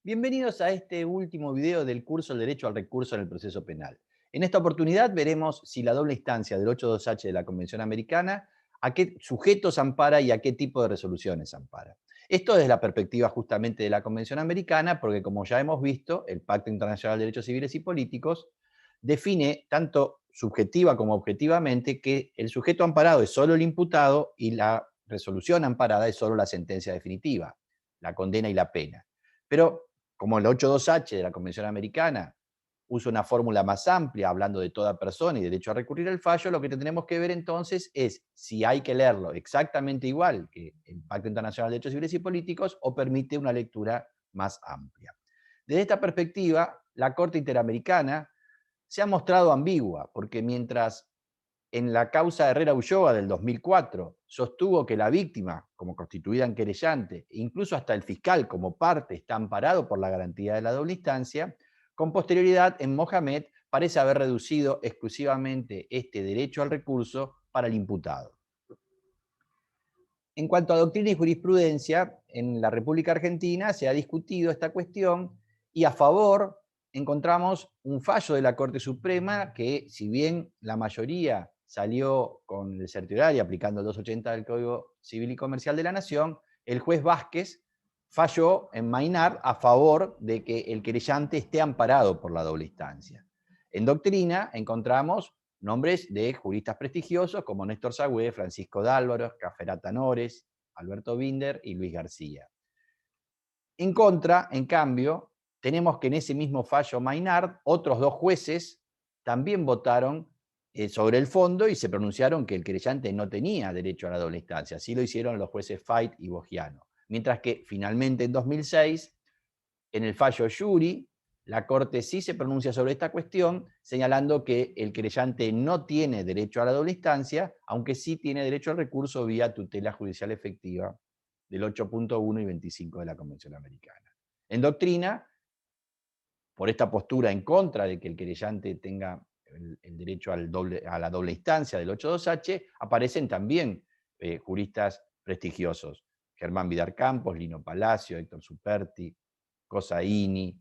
Bienvenidos a este último video del curso El Derecho al Recurso en el Proceso Penal. En esta oportunidad veremos si la doble instancia del 8.2H de la Convención Americana a qué sujetos ampara y a qué tipo de resoluciones ampara. Esto desde la perspectiva justamente de la Convención Americana, porque como ya hemos visto, el Pacto Internacional de Derechos Civiles y Políticos define tanto subjetiva como objetivamente que el sujeto amparado es solo el imputado y la resolución amparada es solo la sentencia definitiva, la condena y la pena. Pero como el 8.2H de la Convención Americana usa una fórmula más amplia, hablando de toda persona y derecho a recurrir al fallo, lo que tenemos que ver entonces es si hay que leerlo exactamente igual que el Pacto Internacional de Derechos Civiles y Políticos o permite una lectura más amplia. Desde esta perspectiva, la Corte Interamericana se ha mostrado ambigua, porque mientras en la causa Herrera-Ulloa del 2004 sostuvo que la víctima, como constituida en querellante, e incluso hasta el fiscal como parte, está amparado por la garantía de la doble instancia, con posterioridad en Mohamed parece haber reducido exclusivamente este derecho al recurso para el imputado. En cuanto a doctrina y jurisprudencia, en la República Argentina se ha discutido esta cuestión y a favor encontramos un fallo de la Corte Suprema que, si bien la mayoría salió con el certiorario aplicando el 280 del Código Civil y Comercial de la Nación, el juez Vázquez falló en Maynard a favor de que el querellante esté amparado por la doble instancia. En doctrina encontramos nombres de juristas prestigiosos como Néstor Sagüe, Francisco D'Álvaro, Caferat Tanores, Alberto Binder y Luis García. En contra, en cambio, tenemos que en ese mismo fallo Maynard, otros dos jueces también votaron sobre el fondo y se pronunciaron que el querellante no tenía derecho a la doble instancia. Así lo hicieron los jueces Fait y Bogiano. Mientras que finalmente en 2006, en el fallo Yuri, la Corte sí se pronuncia sobre esta cuestión, señalando que el querellante no tiene derecho a la doble instancia, aunque sí tiene derecho al recurso vía tutela judicial efectiva del 8.1 y 25 de la Convención Americana. En doctrina, por esta postura en contra de que el querellante tenga el derecho a la doble instancia del 8.2H, aparecen también juristas prestigiosos. Germán Vidar Campos, Lino Palacio, Héctor Superti, Cosaini,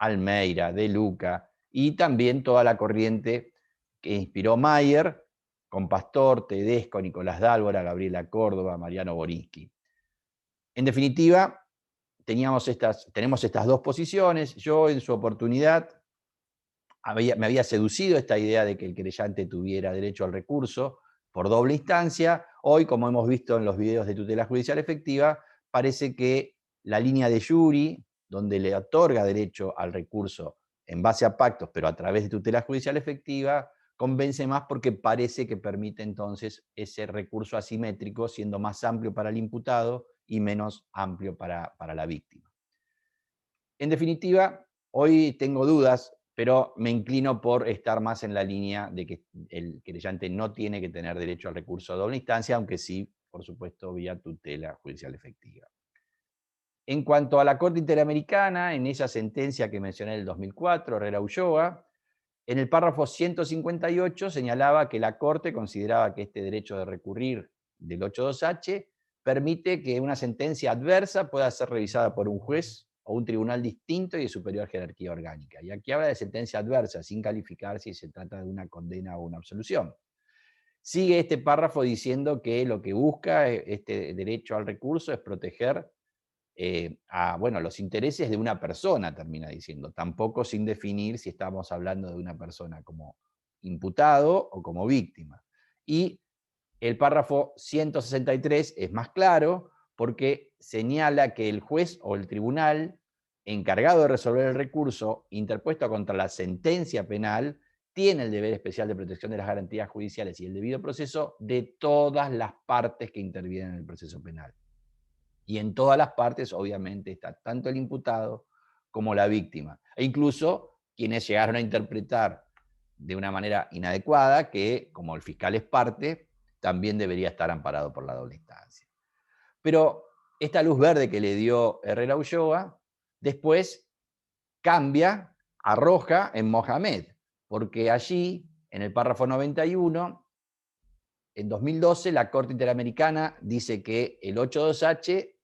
Almeida, De Luca, y también toda la corriente que inspiró Mayer, con Pastor, Tedesco, Nicolás Dálvora, Gabriela Córdoba, Mariano Borinsky. En definitiva, tenemos estas dos posiciones. Yo en su oportunidad me había seducido esta idea de que el querellante tuviera derecho al recurso por doble instancia. Hoy, como hemos visto en los videos de tutela judicial efectiva, parece que la línea de Yuri, donde le otorga derecho al recurso en base a pactos, pero a través de tutela judicial efectiva, convence más porque parece que permite entonces ese recurso asimétrico, siendo más amplio para el imputado y menos amplio para la víctima. En definitiva, hoy tengo dudas, pero me inclino por estar más en la línea de que el querellante no tiene que tener derecho al recurso a doble instancia, aunque sí, por supuesto, vía tutela judicial efectiva. En cuanto a la Corte Interamericana, en esa sentencia que mencioné del 2004, Herrera-Ulloa, en el párrafo 158 señalaba que la Corte consideraba que este derecho de recurrir del 8.2H permite que una sentencia adversa pueda ser revisada por un juez o un tribunal distinto y de superior jerarquía orgánica. Y aquí habla de sentencia adversa, sin calificar si se trata de una condena o una absolución. Sigue este párrafo diciendo que lo que busca este derecho al recurso es proteger los intereses de una persona, termina diciendo, tampoco sin definir si estamos hablando de una persona como imputado o como víctima. Y el párrafo 163 es más claro porque señala que el juez o el tribunal encargado de resolver el recurso interpuesto contra la sentencia penal tiene el deber especial de protección de las garantías judiciales y el debido proceso de todas las partes que intervienen en el proceso penal. Y en todas las partes, obviamente, está tanto el imputado como la víctima. E incluso quienes llegaron a interpretar de una manera inadecuada que, como el fiscal es parte, también debería estar amparado por la doble instancia. Pero esta luz verde que le dio Herrera Ulloa, después cambia a roja en Mohamed, porque allí, en el párrafo 91, en 2012, la Corte Interamericana dice que el 8.2H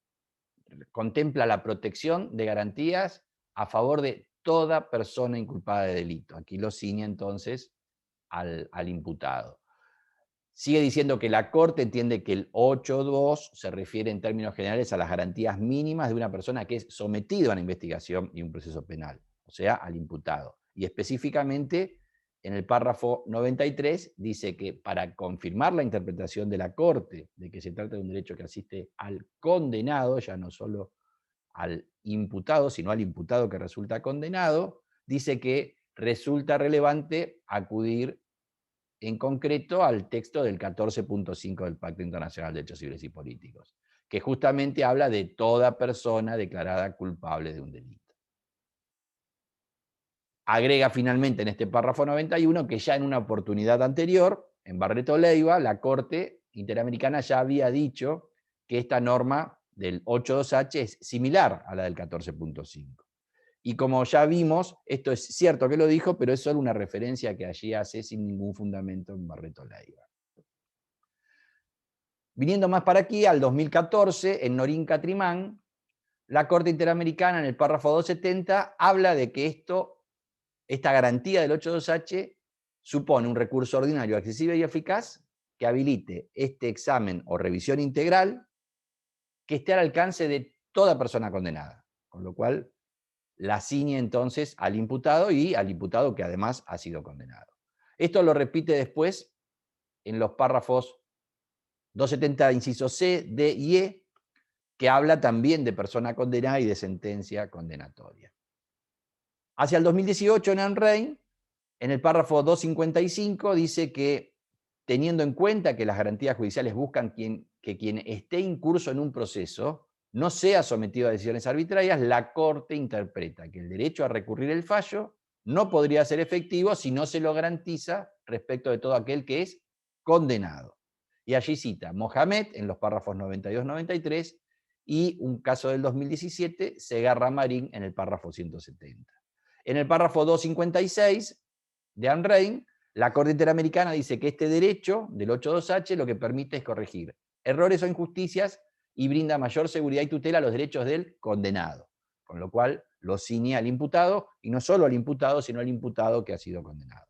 contempla la protección de garantías a favor de toda persona inculpada de delito. Aquí lo ciñe entonces al imputado. Sigue diciendo que la Corte entiende que el 8.2 se refiere en términos generales a las garantías mínimas de una persona que es sometido a una investigación y un proceso penal, o sea, al imputado. Y específicamente, en el párrafo 93 dice que para confirmar la interpretación de la Corte de que se trata de un derecho que asiste al condenado, ya no solo al imputado, sino al imputado que resulta condenado, dice que resulta relevante acudir en concreto al texto del 14.5 del Pacto Internacional de Derechos Civiles y Políticos, que justamente habla de toda persona declarada culpable de un delito. Agrega finalmente en este párrafo 91 que ya en una oportunidad anterior, en Barreto Leiva, la Corte Interamericana ya había dicho que esta norma del 8.2H es similar a la del 14.5. Y como ya vimos, esto es cierto que lo dijo, pero es solo una referencia que allí hace sin ningún fundamento en Barreto Leiva. Viniendo más para aquí, al 2014, en Norín Catrimán, la Corte Interamericana, en el párrafo 270, habla de que esta garantía del 8.2H supone un recurso ordinario accesible y eficaz que habilite este examen o revisión integral que esté al alcance de toda persona condenada. Con lo cual, la ciñe entonces al imputado y al imputado que además ha sido condenado. Esto lo repite después en los párrafos 270, inciso C, D y E, que habla también de persona condenada y de sentencia condenatoria. Hacia el 2018, en Enrein, en el párrafo 255, dice que, teniendo en cuenta que las garantías judiciales buscan que quien esté incurso en un proceso no sea sometido a decisiones arbitrarias, la Corte interpreta que el derecho a recurrir el fallo no podría ser efectivo si no se lo garantiza respecto de todo aquel que es condenado. Y allí cita Mohamed en los párrafos 92-93 y un caso del 2017, Segarra Marín, en el párrafo 170. En el párrafo 256 de Enrein, la Corte Interamericana dice que este derecho del 8.2H lo que permite es corregir errores o injusticias y brinda mayor seguridad y tutela a los derechos del condenado, con lo cual lo ciñe al imputado, y no solo al imputado, sino al imputado que ha sido condenado.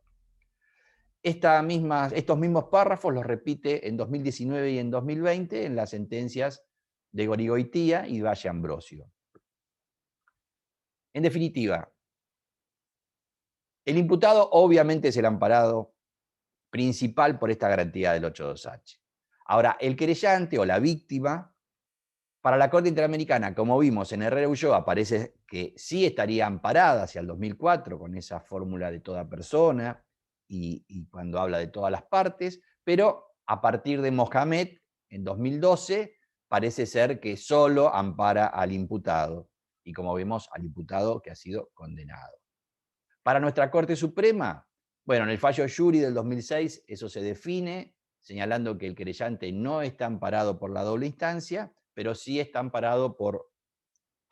Estos mismos párrafos los repite en 2019 y en 2020 en las sentencias de Gorigoitía y Valle Ambrosio. En definitiva, el imputado obviamente es el amparado principal por esta garantía del 8.2H. Ahora, el querellante o la víctima, para la Corte Interamericana, como vimos en Herrera Ulloa, parece que sí estaría amparada hacia el 2004 con esa fórmula de toda persona y cuando habla de todas las partes, pero a partir de Mohamed, en 2012, parece ser que solo ampara al imputado, y como vemos, al imputado que ha sido condenado. Para nuestra Corte Suprema, bueno, en el fallo Yuri del 2006 eso se define, señalando que el querellante no está amparado por la doble instancia, pero sí está amparado por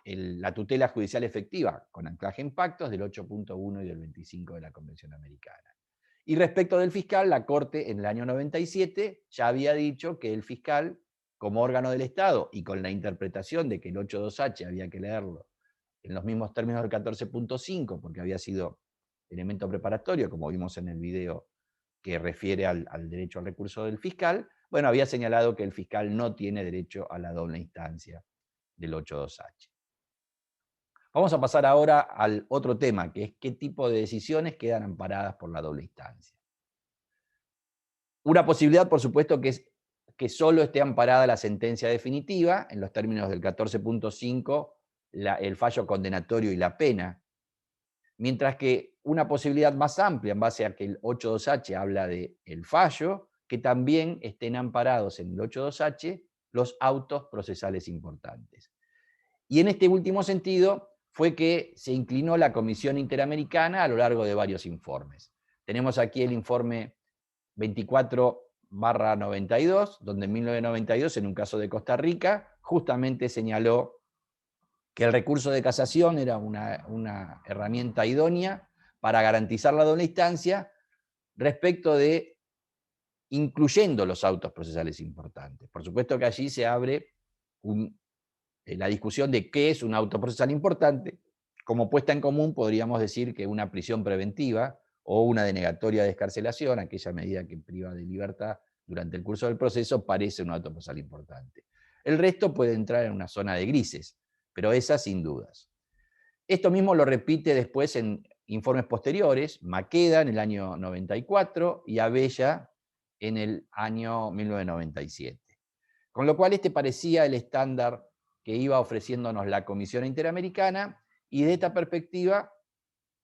la tutela judicial efectiva, con anclaje en pactos del 8.1 y del 25 de la Convención Americana. Y respecto del fiscal, la Corte en el año 97 ya había dicho que el fiscal, como órgano del Estado, y con la interpretación de que el 8.2H había que leerlo en los mismos términos del 14.5, porque había sido elemento preparatorio, como vimos en el video que refiere al derecho al recurso del fiscal, bueno, había señalado que el fiscal no tiene derecho a la doble instancia del 8.2H. Vamos a pasar ahora al otro tema, que es qué tipo de decisiones quedan amparadas por la doble instancia. Una posibilidad, por supuesto, que es que solo esté amparada la sentencia definitiva, en los términos del 14.5, el fallo condenatorio y la pena, mientras que una posibilidad más amplia, en base a que el 8.2H habla del fallo, que también estén amparados en el 8.2H los autos procesales importantes. Y en este último sentido fue que se inclinó la Comisión Interamericana a lo largo de varios informes. Tenemos aquí el informe 24/92, donde en 1992, en un caso de Costa Rica, justamente señaló que el recurso de casación era una herramienta idónea para garantizar la doble instancia respecto de incluyendo los autos procesales importantes. Por supuesto que allí se abre la discusión de qué es un auto procesal importante, como puesta en común podríamos decir que una prisión preventiva o una denegatoria de excarcelación, aquella medida que priva de libertad durante el curso del proceso, parece un auto procesal importante. El resto puede entrar en una zona de grises, pero esa sin dudas. Esto mismo lo repite después en informes posteriores, Maqueda en el año 94 y Abella en el año 1997. Con lo cual este parecía el estándar que iba ofreciéndonos la Comisión Interamericana, y de esta perspectiva,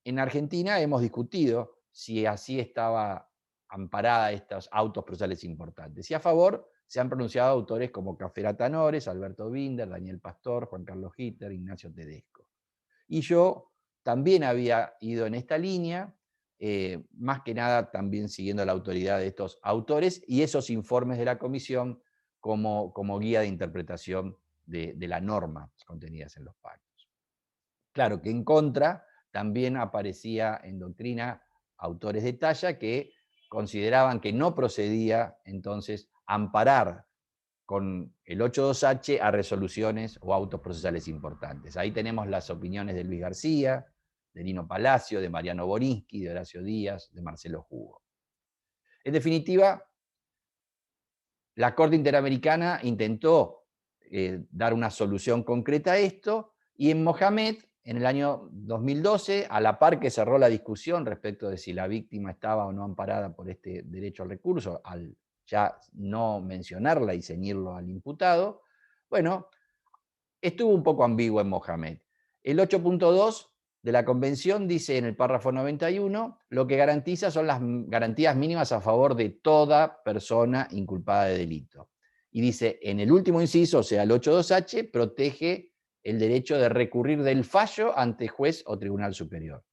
en Argentina hemos discutido si así estaba amparada estos autos procesales importantes. Y a favor se han pronunciado autores como Cafera Tanores, Alberto Binder, Daniel Pastor, Juan Carlos Hitter, Ignacio Tedesco. Y yo también había ido en esta línea, más que nada también siguiendo la autoridad de estos autores y esos informes de la Comisión como guía de interpretación de la norma contenidas en los pactos. Claro que en contra también aparecía en doctrina autores de talla que consideraban que no procedía entonces amparar con el 8.2H a resoluciones o autos procesales importantes. Ahí tenemos las opiniones de Luis García, de Nino Palacio, de Mariano Borinsky, de Horacio Díaz, de Marcelo Hugo. En definitiva, la Corte Interamericana intentó dar una solución concreta a esto, y en Mohamed, en el año 2012, a la par que cerró la discusión respecto de si la víctima estaba o no amparada por este derecho al recurso, al ya no mencionarla y ceñirlo al imputado, bueno, estuvo un poco ambiguo en Mohamed. El 8.2 de la Convención dice en el párrafo 91, lo que garantiza son las garantías mínimas a favor de toda persona inculpada de delito. Y dice, en el último inciso, o sea, el 8.2H, protege el derecho de recurrir del fallo ante juez o tribunal superior,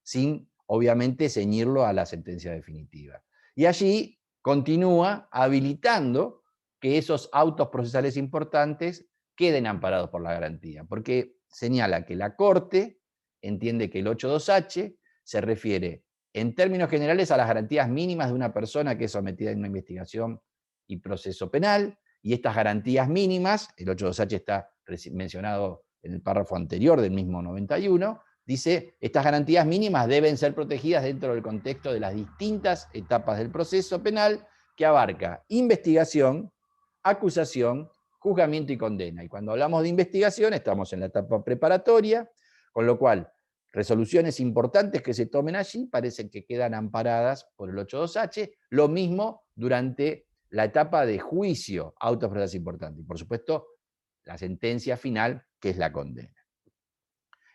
sin, obviamente, ceñirlo a la sentencia definitiva. Y allí continúa habilitando que esos autos procesales importantes queden amparados por la garantía, porque señala que la Corte entiende que el 8.2H se refiere en términos generales a las garantías mínimas de una persona que es sometida a una investigación y proceso penal, y estas garantías mínimas, el 8.2H está mencionado en el párrafo anterior del mismo 91, dice, estas garantías mínimas deben ser protegidas dentro del contexto de las distintas etapas del proceso penal que abarca investigación, acusación, juzgamiento y condena. Y cuando hablamos de investigación estamos en la etapa preparatoria, con lo cual resoluciones importantes que se tomen allí parecen que quedan amparadas por el 8.2H, lo mismo durante la etapa de juicio, autos procesales importantes. Y por supuesto, la sentencia final, que es la condena.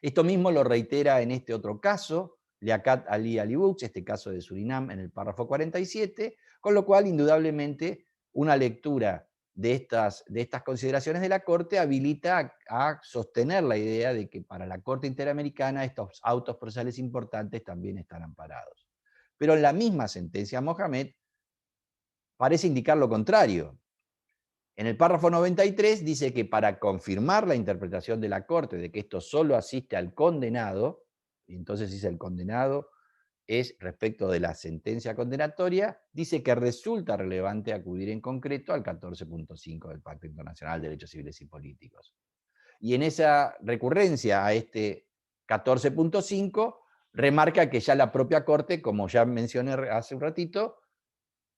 Esto mismo lo reitera en este otro caso, Liaquat Ali Alibux, este caso de Surinam, en el párrafo 47, con lo cual, indudablemente, una lectura de estas consideraciones de la Corte habilita a sostener la idea de que para la Corte Interamericana estos autos procesales importantes también están amparados. Pero en la misma sentencia Mohamed parece indicar lo contrario. En el párrafo 93 dice que para confirmar la interpretación de la Corte de que esto solo asiste al condenado, y entonces dice el condenado es respecto de la sentencia condenatoria, dice que resulta relevante acudir en concreto al 14.5 del Pacto Internacional de Derechos Civiles y Políticos. Y en esa recurrencia a este 14.5 remarca que ya la propia Corte, como ya mencioné hace un ratito,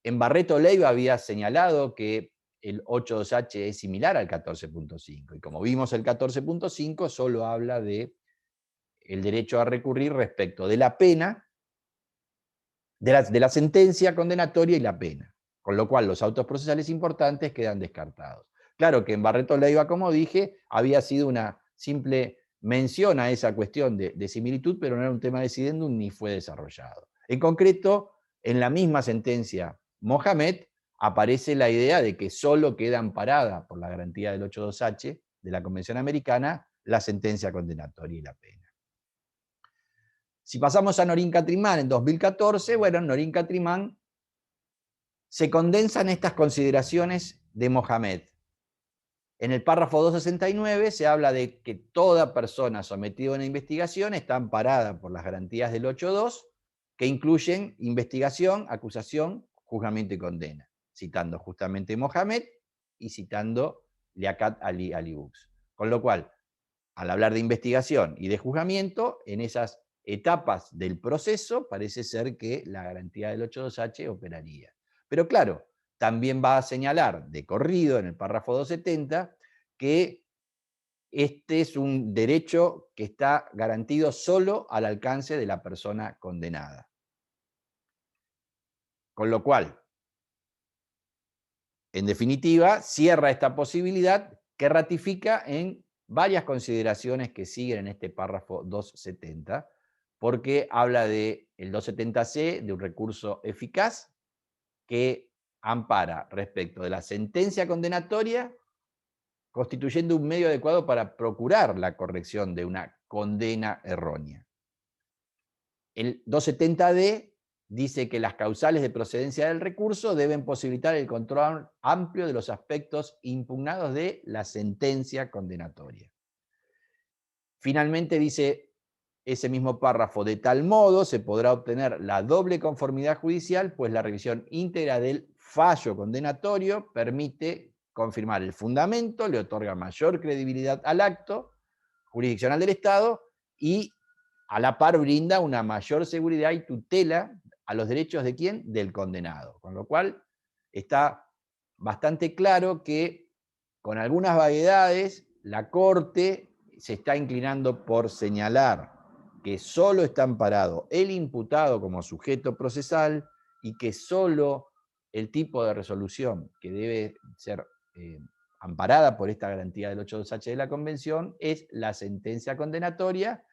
en Barreto Leiva había señalado que el 8.2H es similar al 14.5, y como vimos el 14.5 solo habla de el derecho a recurrir respecto de la pena, de la sentencia condenatoria y la pena, con lo cual los autos procesales importantes quedan descartados. Claro que en Barreto Leiva, como dije, había sido una simple mención a esa cuestión de similitud, pero no era un tema decidendum ni fue desarrollado. En concreto, en la misma sentencia Mohamed aparece la idea de que solo queda amparada por la garantía del 8.2H de la Convención Americana la sentencia condenatoria y la pena. Si pasamos a Norin Catrimán en 2014, bueno, en Norin Catrimán se condensan estas consideraciones de Mohamed. En el párrafo 269 se habla de que toda persona sometida a una investigación está amparada por las garantías del 8.2, que incluyen investigación, acusación, juzgamiento y condena, citando justamente Mohamed y citando Liaquat Ali Alibux. Con lo cual, al hablar de investigación y de juzgamiento, en esas etapas del proceso parece ser que la garantía del 8.2H operaría. Pero claro, también va a señalar de corrido en el párrafo 270 que este es un derecho que está garantido solo al alcance de la persona condenada. Con lo cual, en definitiva, cierra esta posibilidad que ratifica en varias consideraciones que siguen en este párrafo 270, porque habla del 270C de un recurso eficaz que ampara respecto de la sentencia condenatoria, constituyendo un medio adecuado para procurar la corrección de una condena errónea. El 270D dice que las causales de procedencia del recurso deben posibilitar el control amplio de los aspectos impugnados de la sentencia condenatoria. Finalmente dice ese mismo párrafo, de tal modo se podrá obtener la doble conformidad judicial, pues la revisión íntegra del fallo condenatorio permite confirmar el fundamento, le otorga mayor credibilidad al acto jurisdiccional del Estado y a la par brinda una mayor seguridad y tutela a los derechos de quién? Del condenado. Con lo cual está bastante claro que con algunas vaguedades la Corte se está inclinando por señalar que solo está amparado el imputado como sujeto procesal y que solo el tipo de resolución que debe ser amparada por esta garantía del 8.2H de la Convención es la sentencia condenatoria,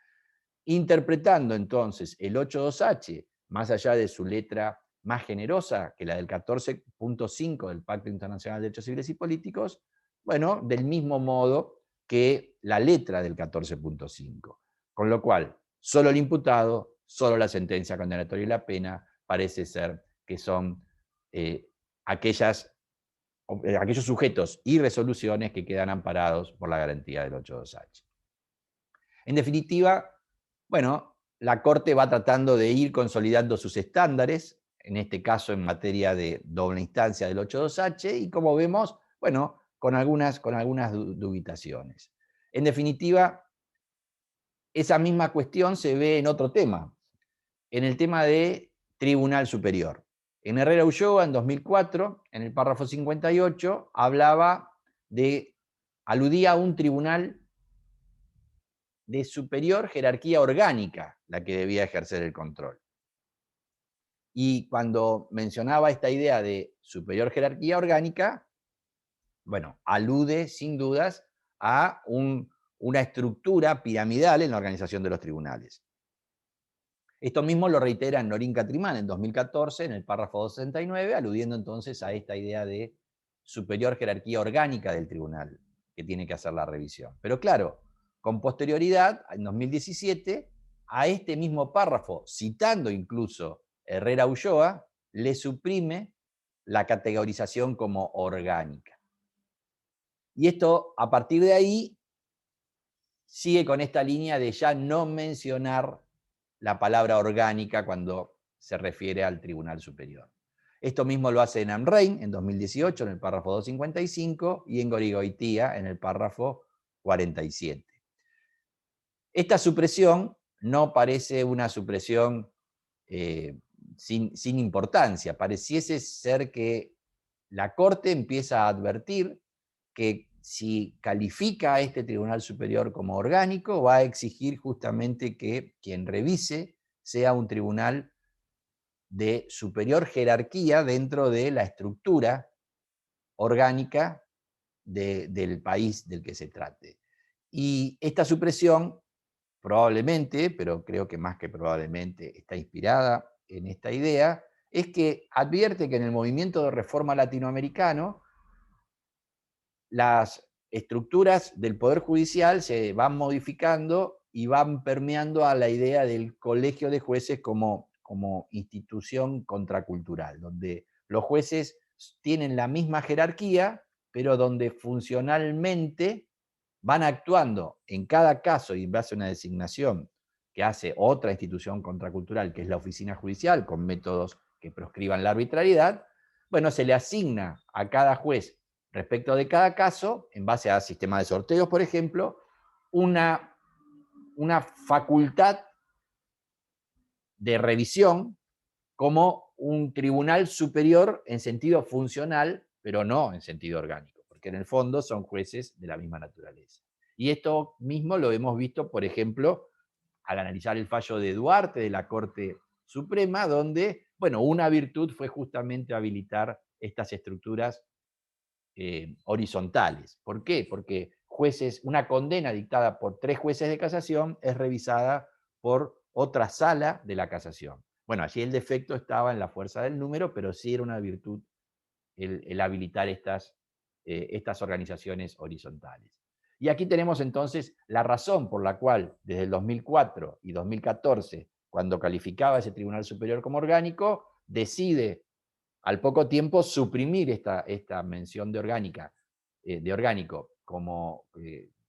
interpretando entonces el 8.2H, más allá de su letra más generosa que la del 14.5 del Pacto Internacional de Derechos Civiles y Políticos, bueno, del mismo modo que la letra del 14.5. Con lo cual, solo el imputado, solo la sentencia condenatoria y la pena parece ser que son aquellos sujetos y resoluciones que quedan amparados por la garantía del 8.2H. En definitiva, bueno, la Corte va tratando de ir consolidando sus estándares, en este caso en materia de doble instancia del 8.2H, y como vemos, bueno, con algunas dubitaciones. En definitiva, esa misma cuestión se ve en otro tema, en el tema de Tribunal Superior. En Herrera Ulloa, en 2004, en el párrafo 58, aludía a un tribunal de superior jerarquía orgánica la que debía ejercer el control. Y cuando mencionaba esta idea de superior jerarquía orgánica, bueno, alude sin dudas a una estructura piramidal en la organización de los tribunales. Esto mismo lo reitera Norín Catrimán en 2014, en el párrafo 269, aludiendo entonces a esta idea de superior jerarquía orgánica del tribunal que tiene que hacer la revisión. Pero claro, con posterioridad, en 2017, a este mismo párrafo, citando incluso Herrera Ulloa, le suprime la categorización como orgánica. Y esto, a partir de ahí, sigue con esta línea de ya no mencionar la palabra orgánica cuando se refiere al Tribunal Superior. Esto mismo lo hace en Amrein en 2018, en el párrafo 255, y en Gorigoitía, en el párrafo 47. Esta supresión no parece una supresión sin importancia. Pareciese ser que la Corte empieza a advertir que si califica a este Tribunal Superior como orgánico, va a exigir justamente que quien revise sea un tribunal de superior jerarquía dentro de la estructura orgánica del país del que se trate. Y esta supresión probablemente, pero creo que más que probablemente está inspirada en esta idea, es que advierte que en el movimiento de reforma latinoamericano las estructuras del Poder Judicial se van modificando y van permeando a la idea del colegio de jueces como institución contracultural, donde los jueces tienen la misma jerarquía, pero donde funcionalmente van actuando en cada caso y en base a una designación que hace otra institución contracultural, que es la oficina judicial, con métodos que proscriban la arbitrariedad, bueno, se le asigna a cada juez respecto de cada caso, en base a sistemas de sorteos, por ejemplo, una facultad de revisión como un tribunal superior en sentido funcional, pero no en sentido orgánico, porque en el fondo son jueces de la misma naturaleza. Y esto mismo lo hemos visto, por ejemplo, al analizar el fallo de Duarte de la Corte Suprema, donde, bueno, una virtud fue justamente habilitar estas estructuras horizontales. ¿Por qué? Porque una condena dictada por 3 jueces de casación es revisada por otra sala de la casación. Bueno, allí el defecto estaba en la fuerza del número, pero sí era una virtud el habilitar estas organizaciones horizontales. Y aquí tenemos entonces la razón por la cual desde el 2004 y 2014, cuando calificaba ese Tribunal Superior como orgánico, decide al poco tiempo suprimir esta mención de orgánico como,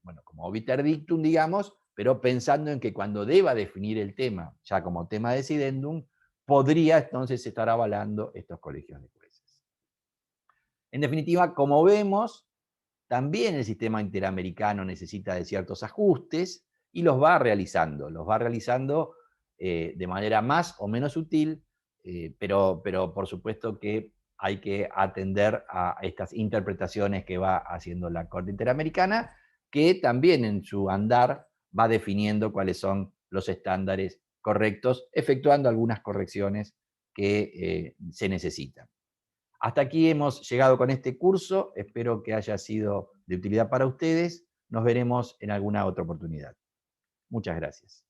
bueno, como obiter dictum, digamos, pero pensando en que cuando deba definir el tema, ya como tema decidendum, podría entonces estar avalando estos colegios de jueces. En definitiva, como vemos, también el sistema interamericano necesita de ciertos ajustes y los va realizando de manera más o menos sutil, pero por supuesto que hay que atender a estas interpretaciones que va haciendo la Corte Interamericana, que también en su andar va definiendo cuáles son los estándares correctos, efectuando algunas correcciones que se necesitan. Hasta aquí hemos llegado con este curso, espero que haya sido de utilidad para ustedes. Nos veremos en alguna otra oportunidad. Muchas gracias.